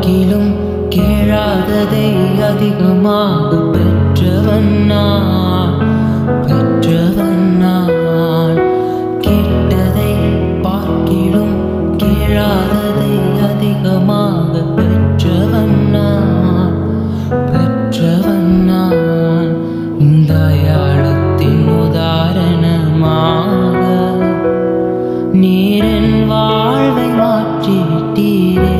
பார்க்கிலும் கேளாததை அதிகமாக பெற்றவன் நான், பெற்றவன் நான். கேட்டதை பார்க்கிலும் கேளாததை அதிகமாக பெற்றவன் நான், பெற்றவன் நான். இந்த அடையாளத்தின் உதாரணமாக நீர் என் வாழ்வை மாற்றிவிட்டீரே.